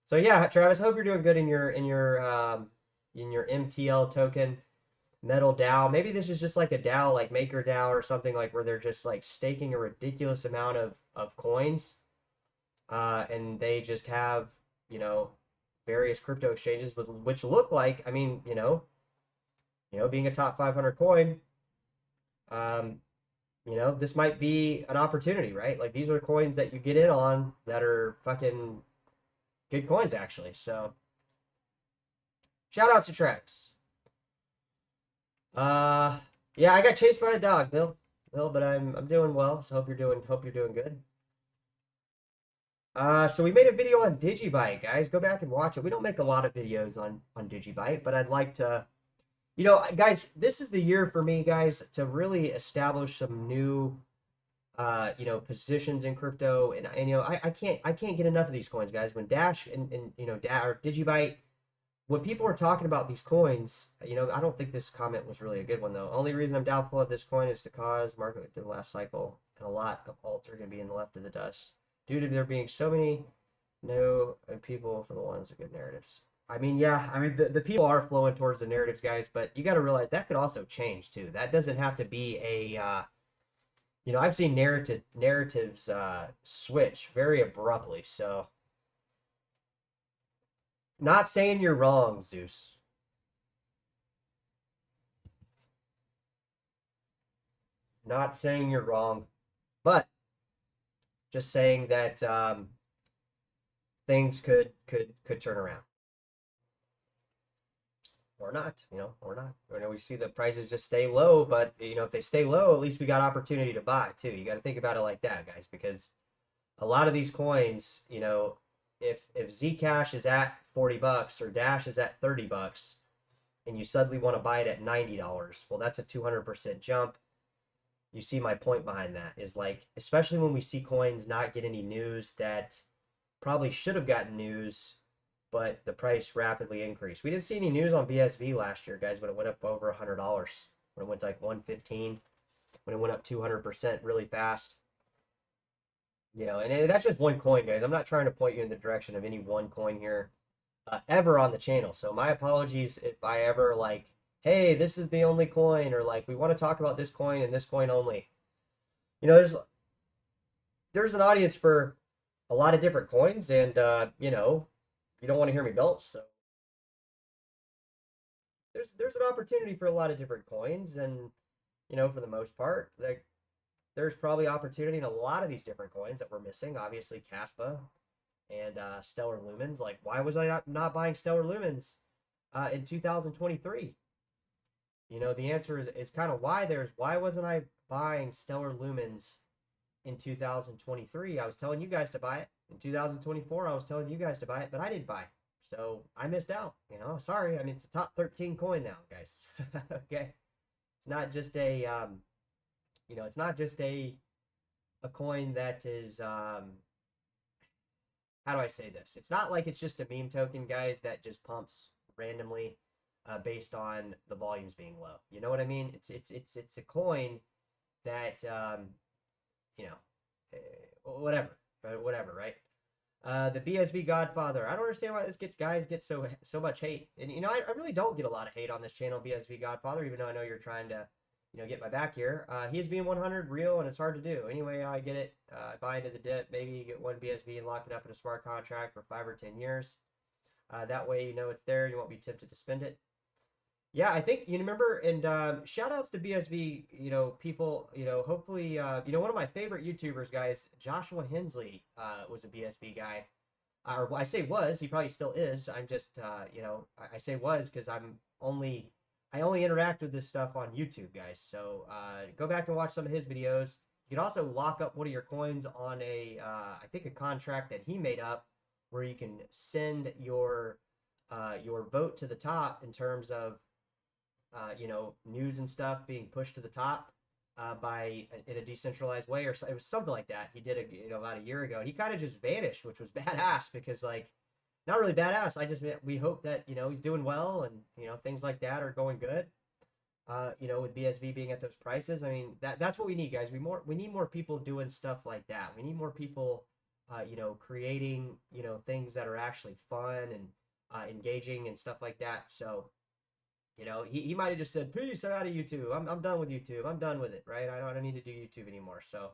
So yeah, Travis, hope you're doing good in your MTL token, Metal DAO. Maybe this is just like a DAO, like MakerDAO or something, like where they're just like staking a ridiculous amount of coins, and they just have, you know, various crypto exchanges which look like, I mean, you know, being a top 500 coin, you know, this might be an opportunity, right? Like, these are coins that you get in on that are fucking good coins, actually. So, shout outs to Travis. Yeah, I got chased by a dog, Bill, but I'm doing well. So hope you're doing good. So we made a video on Digibyte, guys. Go back and watch it. We don't make a lot of videos on Digibyte, but I'd like to. You know, guys, this is the year for me, guys, to really establish some new you know, positions in crypto, and you know, I can't get enough of these coins, guys. When Dash and you know, or Digibyte, when people are talking about these coins, you know, I don't think this comment was really a good one though. Only reason I'm doubtful of this coin is because market did last cycle, and a lot of alts are going to be in the left of the dust due to there being so many no people for the ones with good narratives. I mean, yeah, I mean the people are flowing towards the narratives, guys, but you got to realize that could also change too. That doesn't have to be a you know, I've seen narratives switch very abruptly. So, not saying you're wrong, Zeus. Not saying you're wrong, but just saying that things could turn around or not. You know, or not. You know, we see the prices just stay low, but you know, if they stay low, at least we got opportunity to buy too. You got to think about it like that, guys, because a lot of these coins, you know, if Zcash is at $40 or Dash is at $30, and you suddenly want to buy it at $90, well, that's a 200% jump. You see my point behind that is like, especially when we see coins not get any news that probably should have gotten news, but the price rapidly increased. We didn't see any news on BSV last year, guys, when it went up over $100, when it went to like 115, when it went up 200% really fast. You know, and that's just one coin, guys. I'm not trying to point you in the direction of any one coin here ever on the channel. So my apologies if I ever like, hey, this is the only coin, or like we want to talk about this coin and this coin only. You know, there's an audience for a lot of different coins, and you know, you don't want to hear me belch, so there's an opportunity for a lot of different coins, and you know, for the most part, like there's probably opportunity in a lot of these different coins that we're missing. Obviously, Caspa and Stellar Lumens. Like, why was I not buying Stellar Lumens in 2023? You know, the answer is kind of why wasn't I buying Stellar Lumens in 2023? I was telling you guys to buy it. In 2024, I was telling you guys to buy it, but I didn't buy it. So I missed out. You know, sorry. I mean, it's a top 13 coin now, guys. Okay, it's not just a you know, it's not just a coin that is how do I say this? It's not like it's just a meme token, guys, that just pumps randomly based on the volumes being low. You know what I mean? It's a coin that you know, whatever, right? The BSV Godfather. I don't understand why this guys get so much hate, and you know, I really don't get a lot of hate on this channel, BSV Godfather, even though I know you're trying to, you know, get my back here. He is being 100 real, and it's hard to do. Anyway, I get it. I buy into the dip. Maybe you get one BSV and lock it up in a smart contract for 5 or 10 years. That way, you know it's there. You won't be tempted to spend it. Yeah, I think you remember. And shout outs to BSV. You know, people. You know, hopefully, you know, one of my favorite YouTubers, guys, Joshua Hensley, was a BSV guy. Or I say was. He probably still is. I'm just, you know, I say was because I only interact with this stuff on YouTube, guys. So go back and watch some of his videos. You can also lock up one of your coins on I think a contract that he made up, where you can send your vote to the top in terms of you know, news and stuff being pushed to the top in a decentralized way, or it was something like that. He did it, you know, about a year ago. He kind of just vanished, which was badass because like, not really badass. We hope that, you know, he's doing well, and you know, things like that are going good. You know, with BSV being at those prices, I mean, that's what we need, guys. We need more people doing stuff like that. We need more people, you know, creating, you know, things that are actually fun and engaging and stuff like that. So, you know, he might have just said, "Peace, I'm out of YouTube. I'm done with YouTube. I'm done with it. Right? I don't need to do YouTube anymore." So,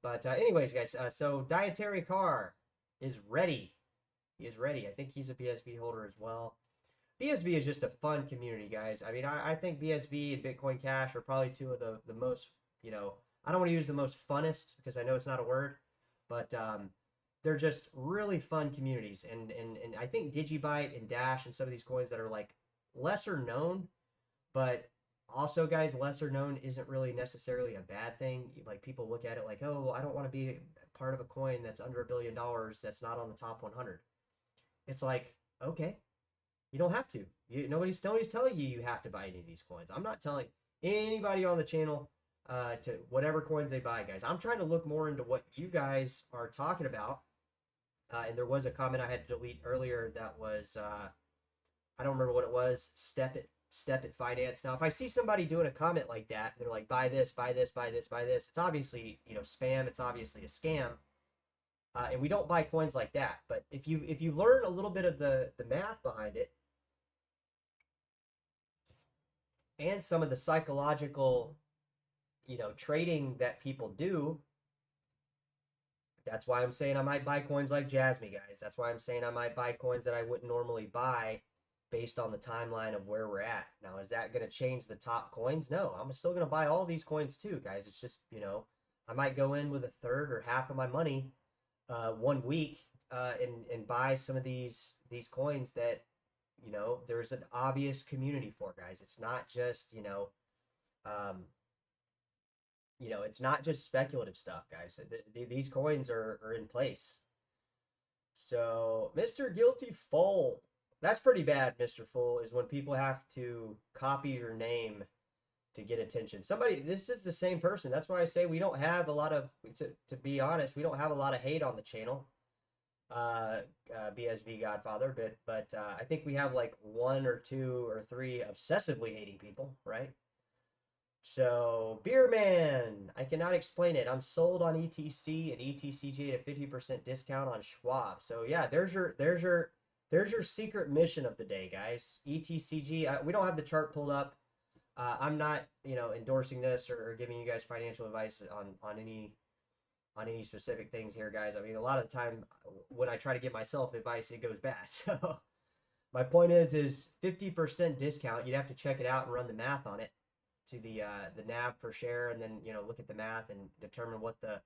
but anyways, guys. So Dietary Car is ready. He is ready. I think he's a BSV holder as well. BSV is just a fun community, guys. I mean, I think BSV and Bitcoin Cash are probably two of the most, you know, I don't want to use the most funnest because I know it's not a word, but they're just really fun communities. And I think Digibyte and Dash and some of these coins that are like lesser known, but also, guys, lesser known isn't really necessarily a bad thing. Like, people look at it like, oh, well, I don't want to be part of a coin that's under $1 billion that's not on the top 100. It's like, okay, you don't have to. Nobody's telling you have to buy any of these coins. I'm not telling anybody on the channel to whatever coins they buy, guys. I'm trying to look more into what you guys are talking about. And there was a comment I had to delete earlier that was I don't remember what it was. Step it finance. Now, if I see somebody doing a comment like that, they're like, buy this, buy this, buy this, buy this. It's obviously, spam. It's obviously a scam. And we don't buy coins like that. But if you learn a little bit of the math behind it and some of the psychological, trading that people do, that's why I'm saying I might buy coins like Jasmy, guys. That's why I'm saying I might buy coins that I wouldn't normally buy based on the timeline of where we're at. Now, is that going to change the top coins? No, I'm still going to buy all these coins too, guys. It's just, I might go in with a third or half of my money 1 week and buy some of these coins that, there's an obvious community for, guys. It's not just, it's not just speculative stuff, guys. These coins are in place. So, Mr. Guilty Fool. That's pretty bad, Mr. Fool, is when people have to copy your name to get attention. This is the same person. That's why I say we don't have a lot of, to be honest, we don't have a lot of hate on the channel. BSV Godfather, but I think we have like 1 or 2 or 3 obsessively hating people, right? So, Beerman, I cannot explain it. I'm sold on ETC and ETCG at a 50% discount on Schwab. So yeah, there's your secret mission of the day, guys. ETCG. We don't have the chart pulled up. I'm not, endorsing this or giving you guys financial advice on any specific things here, guys. I mean, a lot of the time when I try to give myself advice, it goes bad. So my point is 50% discount. You'd have to check it out and run the math on it to the NAV per share, and then look at the math and determine what the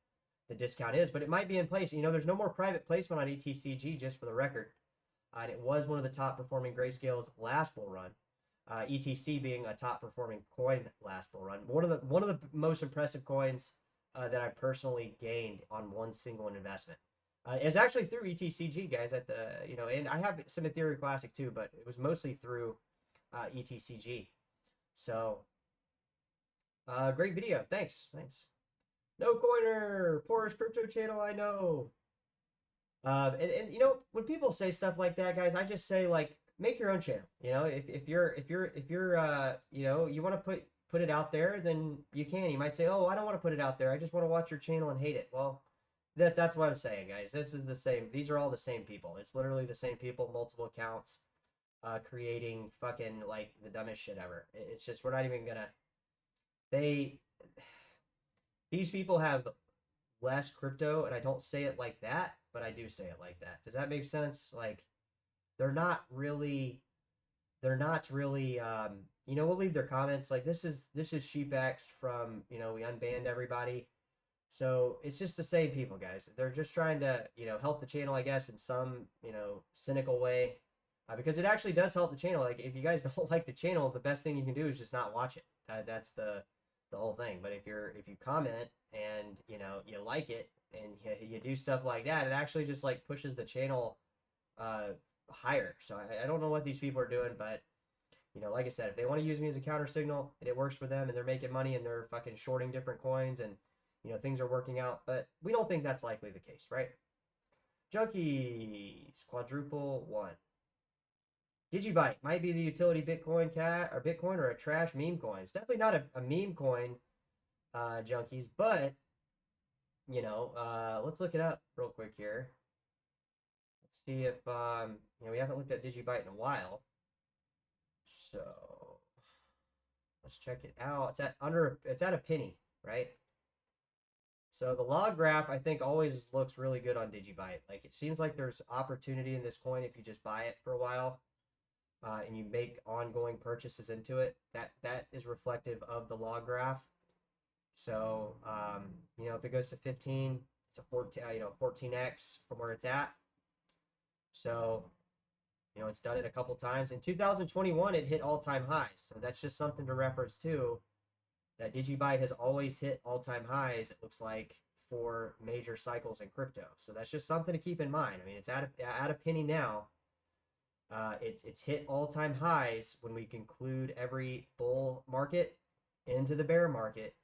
discount is. But it might be in place. There's no more private placement on ETCG, just for the record. And it was one of the top performing grayscales last bull run. ETC being a top performing coin last bull run. One of the most impressive coins that I personally gained on one single investment. It's actually through ETCG, guys. At the and I have some Ethereum Classic too, but it was mostly through ETCG. So great video. Thanks. No Coiner, poorest crypto channel I know. And when people say stuff like that, guys, I just say, like, make your own channel. If you're you want to put it out there, then you can. You might say, oh, I don't want to put it out there. I just want to watch your channel and hate it. Well, that's what I'm saying, guys. This is the same. These are all the same people. It's literally the same people, multiple accounts, creating fucking like the dumbest shit ever. It's just, we're not even gonna. These people have less crypto, and I don't say it like that, but I do say it like that. Does that make sense? Like, they're not really we'll leave their comments like, this is SheepX from, we unbanned everybody. So it's just the same people, guys. They're just trying to, help the channel, I guess, in some, cynical way, because it actually does help the channel. Like, if you guys don't like the channel, the best thing you can do is just not watch it. That's the whole thing. But if you comment and you like it and you do stuff like that, it actually just like pushes the channel higher. So I don't know what these people are doing, but like I said, if they want to use me as a counter signal and it works for them and they're making money and they're fucking shorting different coins and things are working out, but we don't think that's likely the case, right? Junkies, quadruple one. Digibyte might be the utility Bitcoin or a trash meme coin. It's definitely not a meme coin, junkies, but let's look it up real quick here. Let's see if we haven't looked at Digibyte in a while. So let's check it out. It's at a penny, right? So the log graph, I think, always looks really good on Digibyte. Like, it seems like there's opportunity in this coin if you just buy it for a while. And you make ongoing purchases into it, that is reflective of the log graph. So, if it goes to 15, it's a 14x from where it's at. So, it's done it a couple times. In 2021, it hit all-time highs. So that's just something to reference too, that Digibyte has always hit all-time highs, it looks like, for major cycles in crypto. So that's just something to keep in mind. I mean, it's at a penny now. It's hit all-time highs when we conclude every bull market into the bear market.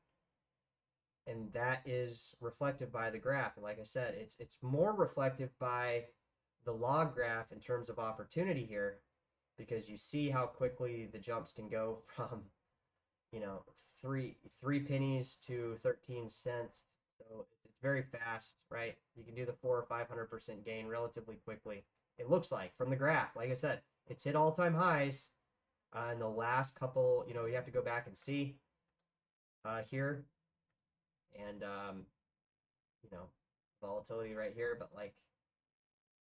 and that is reflected by the graph. And like I said, it's more reflective by the log graph in terms of opportunity here, because you see how quickly the jumps can go from, you know, three pennies to 13 cents. So it's very fast, right? You can do the 400 or 500% gain relatively quickly. It looks like from the graph. Like I said, it's hit all-time highs in the last couple. You know, you have to go back and see here, and you know, volatility right here. But like,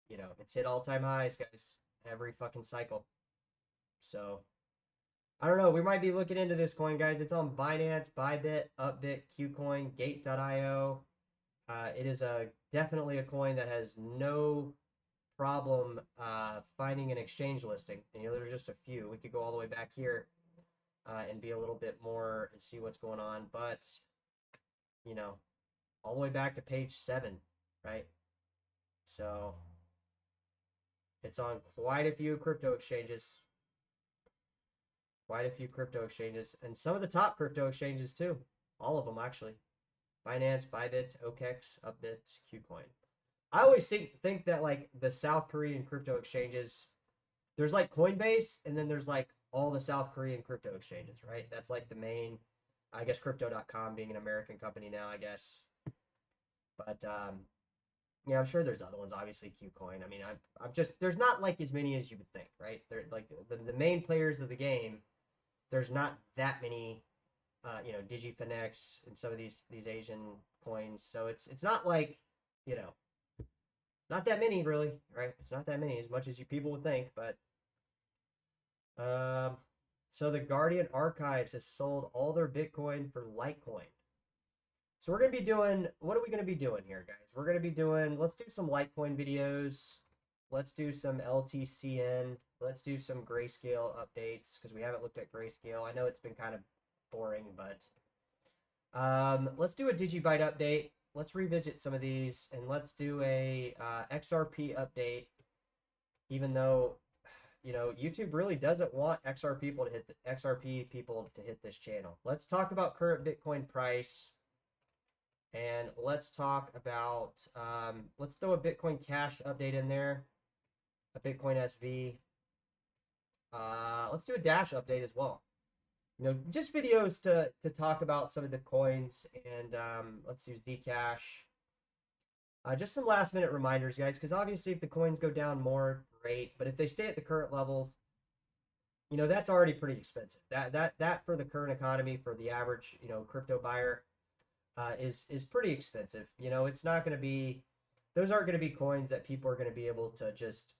you know, it's hit all-time highs, guys, every fucking cycle. So I don't know. We might be looking into this coin, guys. It's on Binance, Bybit, Upbit, Qcoin, Gate.io. It is definitely a coin that has no problem finding an exchange listing. And, you know, there's just a few. We could go all the way back here and be a little bit more and see what's going on. But, you know, all the way back to page 7, right? So it's on quite a few crypto exchanges. Quite a few crypto exchanges. And some of the top crypto exchanges, too. All of them, actually. Binance, Bybit, OKEx, Upbit, Qcoin. I always think that like the South Korean crypto exchanges, there's like Coinbase, and then there's like all the South Korean crypto exchanges, right? That's like the main, I guess, Crypto.com being an American company now, I guess. But yeah, I'm sure there's other ones. Obviously, Qcoin. I mean, I'm just, there's not like as many as you would think, right? They're like the main players of the game. There's not that many. You know, DigiFinex and some of these Asian coins. So it's not like, you know, not that many really, right? It's not that many as much as you people would think, but so the Guardian Archives has sold all their Bitcoin for Litecoin. So we're gonna be doing, what are we gonna be doing here, guys? We're gonna be doing, let's do some Litecoin videos. Let's do some LTCN. Let's do some Grayscale updates because we haven't looked at Grayscale. I know it's been kind of boring, but let's do a Digibyte update. Let's revisit some of these, and let's do a XRP update. Even though, you know, YouTube really doesn't want XRP people to hit this channel. Let's talk about current Bitcoin price, and let's talk about let's throw a Bitcoin Cash update in there, a Bitcoin SV. Let's do a Dash update as well. You know, just videos to talk about some of the coins, and let's do Zcash. Just some last minute reminders, guys, because obviously if the coins go down more, great. But if they stay at the current levels, you know, that's already pretty expensive. That for the current economy, for the average, you know, crypto buyer, is pretty expensive. You know, it's not going to be, those aren't going to be coins that people are going to be able to just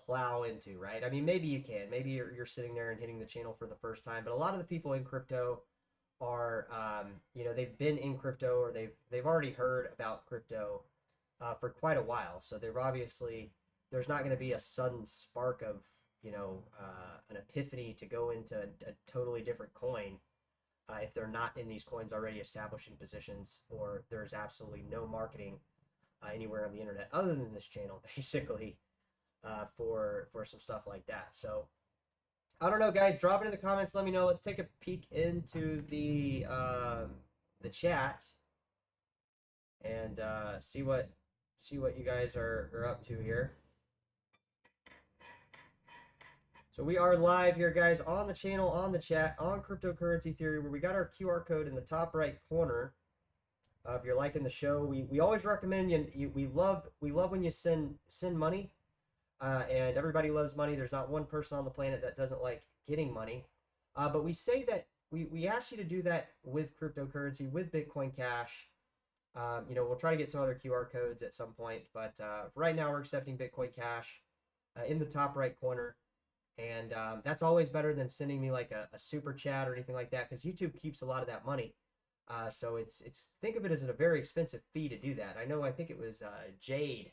plow into, right? I mean, maybe you can. Maybe you're sitting there and hitting the channel for the first time, but a lot of the people in crypto are, you know, they've been in crypto, or they've already heard about crypto for quite a while. So they're obviously, there's not going to be a sudden spark of, you know, an epiphany to go into a totally different coin if they're not in these coins already establishing positions, or there's absolutely no marketing anywhere on the internet other than this channel, basically. For some stuff like that. So I don't know, guys. Drop it in the comments. Let me know. Let's take a peek into the chat and see what you guys are up to here. So we are live here, guys, on the channel, on the chat, on Cryptocurrency Theory, where we got our QR code in the top right corner. If you're liking the show, we always recommend you. We love when you send money. And everybody loves money. There's not one person on the planet that doesn't like getting money. But we say that we ask you to do that with cryptocurrency, with Bitcoin Cash. You know, we'll try to get some other QR codes at some point. But right now we're accepting Bitcoin Cash in the top right corner. And that's always better than sending me like a super chat or anything like that, because YouTube keeps a lot of that money. So it's think of it as a very expensive fee to do that. I think it was Jade.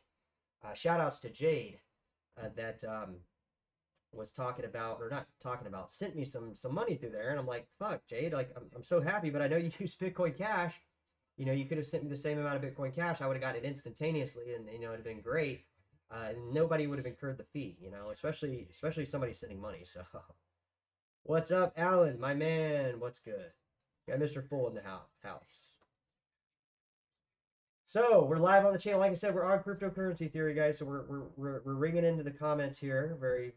Shout outs to Jade. That was talking about, or not talking about, sent me some money through there, and I'm like, fuck, Jade, like I'm so happy, but I know you use Bitcoin Cash. You know, you could have sent me the same amount of Bitcoin Cash. I would have gotten it instantaneously, and you know, it'd have been great. And nobody would have incurred the fee. You know, especially somebody sending money. So, what's up, Alan, my man? What's good? Got Mr. Full in the house. So we're live on the channel. Like I said, we're on cryptocurrency theory, guys. So we're ringing into the comments here. Very.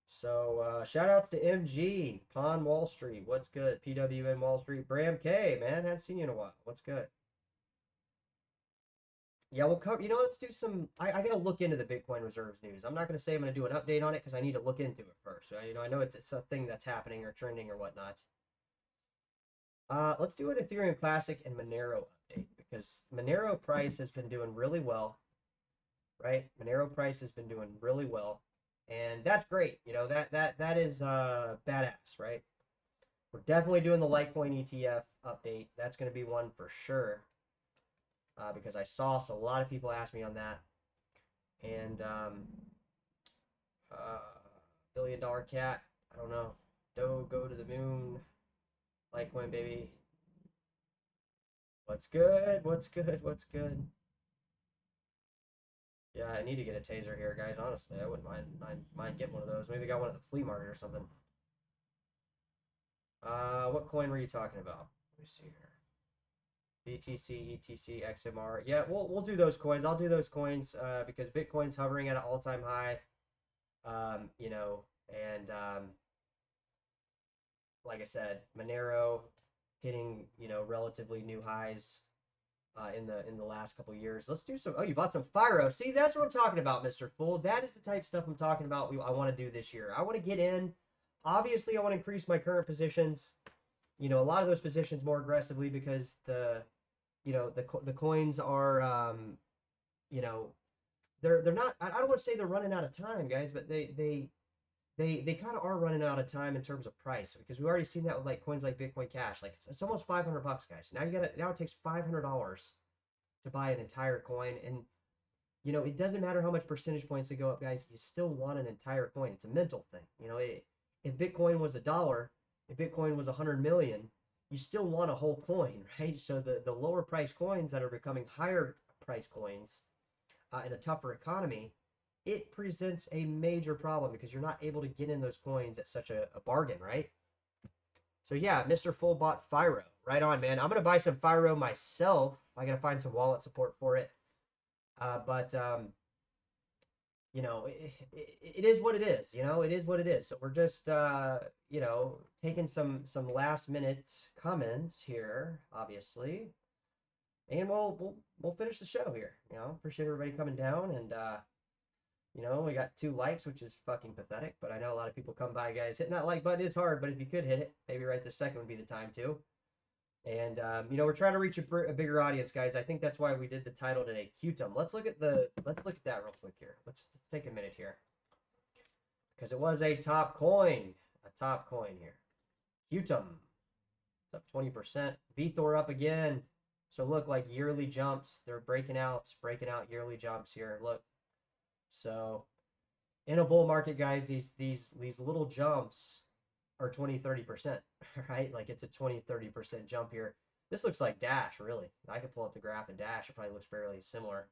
So shout outs to MG, Pawn Wall Street. What's good? PWN Wall Street. Bram K, man. Haven't seen you in a while. What's good? Yeah, we'll cover. You know, let's do some. I gotta look into the Bitcoin reserves news. I'm not gonna say I'm gonna do an update on it because I need to look into it first. So, you know, I know it's a thing that's happening or trending or whatnot. Let's do an Ethereum Classic and Monero update because Monero price has been doing really well, right? Monero price has been doing really well, and that's great. You know, that is badass, right? We're definitely doing the Litecoin ETF update. That's going to be one for sure because I saw a lot of people ask me on that, and $1 billion cat. I don't know. Go to the moon. Litecoin, baby. What's good? What's good? What's good? Yeah, I need to get a taser here, guys. Honestly, I wouldn't mind getting one of those. Maybe they got one at the flea market or something. What coin were you talking about? Let me see here. BTC, ETC, XMR. Yeah, we'll do those coins. I'll do those coins because Bitcoin's hovering at an all-time high. You know, and like I said, Monero hitting, you know, relatively new highs in the last couple years. Let's do some. Oh, you bought some FIRO. See, that's what I'm talking about, Mr. Fool. That is the type of stuff I'm talking about. I want to do this year. I want to get in. Obviously, I want to increase my current positions. You know, a lot of those positions more aggressively because the coins are, you know, they're not. I don't want to say they're running out of time, guys, but they kind of are running out of time in terms of price because we've already seen that with like coins like Bitcoin Cash. Like it's almost $500, guys. Now it takes $500 to buy an entire coin, and you know it doesn't matter how much percentage points they go up, guys. You still want an entire coin. It's a mental thing. You know, if Bitcoin was $1, if Bitcoin was 100 million, you still want a whole coin, right? So the lower price coins that are becoming higher price coins in a tougher economy, it presents a major problem because you're not able to get in those coins at such a bargain, right? So yeah, Mr. Full bought FIRO. Right on, man. I'm going to buy some FIRO myself. I got to find some wallet support for it. You know, it is what it is. You know, it is what it is. So we're just, you know, taking some last minute comments here, obviously. And we'll finish the show here. You know, appreciate everybody coming down and, you know, we got 2 likes, which is fucking pathetic, but I know a lot of people come by, guys. Hitting that like button is hard, but if you could hit it, maybe right this second would be the time to. And, you know, we're trying to reach a bigger audience, guys. I think that's why we did the title today, Qtum. Let's look at that real quick here. Let's take a minute here. Because it was a top coin here. Qtum. It's up 20%. VeThor up again. So look, like yearly jumps. They're breaking out yearly jumps here. Look. So in a bull market, guys, these little jumps are 20-30%, right? Like it's a 20-30% jump here. This looks like Dash, really. I could pull up the graph in Dash. It probably looks fairly similar.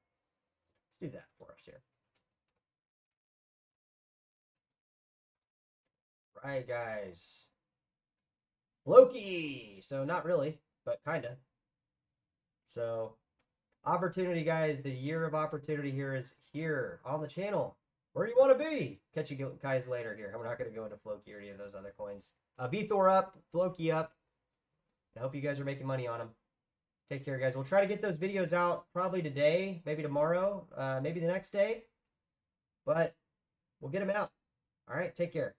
Let's do that for us here. Right, guys. FlOKI. So not really, but kind of. So opportunity, guys. The year of opportunity here is here on the channel. Where do you want to be? Catch you guys later here. I'm not going to go into FlOKI or any of those other coins. VeThor up, FlOKI up. I hope you guys are making money on them. Take care, guys. We'll try to get those videos out probably today, maybe tomorrow, maybe the next day. But we'll get them out. All right, take care.